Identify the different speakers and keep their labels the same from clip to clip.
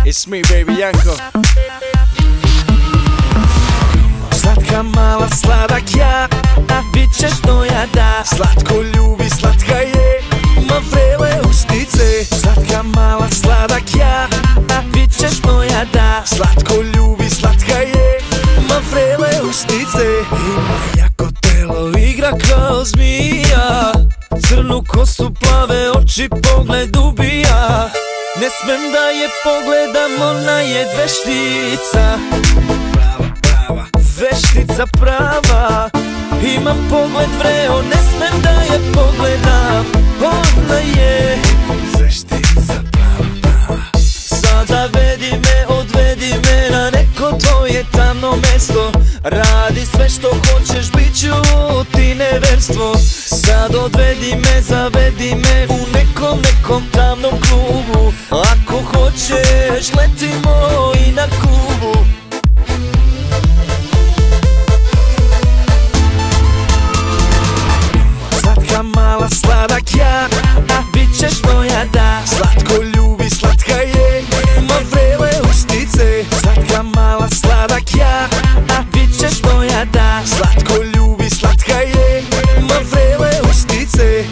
Speaker 1: It's me, baby Janko. Slatka mala, sladak ja, bit ćeš moja da. Slatko ljubi, slatka je, ma vrele usnice. Slatka mala, sladak ja, bit ćeš moja da. Slatko ljubi, slatka je, ma vrele usnice. Ima jako telo, igra kao zmija. Crnu kosu, plave oči, pogled ubija. Ne smem da je pogledam, ona je veštica. Veštica prava, imam pogled vreo, ne smem da je pogledam. Ona je veštica prava. Sad zavedi me, odvedi me na neko tvoje tamno mesto. Radi sve što hoćeš, bit ću ti neverstvo. Sad odvedi me, zavedi me u nekom tamnom klubu. Ako hoćeš, letimo i na Kubu. Slatka mala, sladak ja, bit ćeš moja da. Slatko ljubi, slatka je, ma vrele usnice. Slatka mala, sladak ja, bit ćeš moja da. Slatko ljubi, slatka je, ma vrele usnice.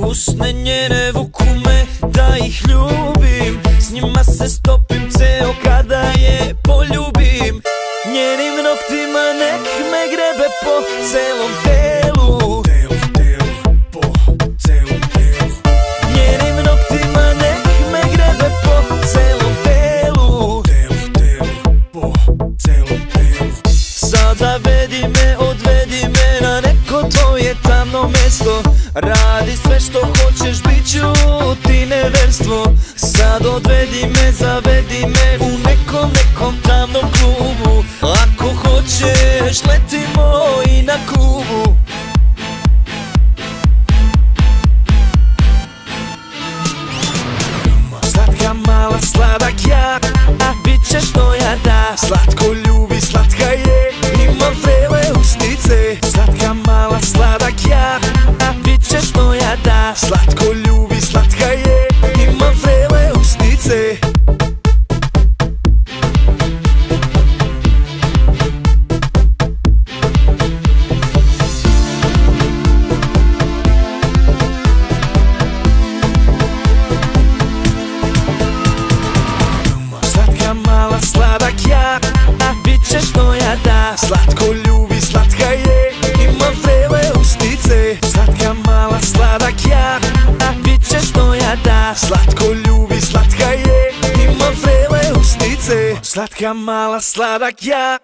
Speaker 1: Usne njene vuku me da ih ljubim. S njima se stopim ceo kada je poljubim. Njenim noktima nek me grebe po celom telu. Njenim noktima nek me grebe po celom telu. Sad zavedi me, odvedi me na neko tvoje tamno mesto. Radi sve što hoćeš, bit ću ti neverstvo. Sad odvedi me, zavedi me u nekom tamnom klubu. Ako hoćeš, letimo i na Kubu. Slatka mala, sladak ja, bit ćeš moja da. Slatko ljubi, slatka je, ima vrele usnice. Slatka mala, sladak ja, bit ćeš moja da. Slatko ljubi, slatka je, ima vrele usnice. Slatka mala, sladak ja, bit ćeš moja da. Slatko ljubi, slatka je, ima vrele usnice. Slatka mala, sladak ja, bit ćeš moja da. Slatko ljubi, slatka je, ima vrele usnice. Slatka mala, sladak ja.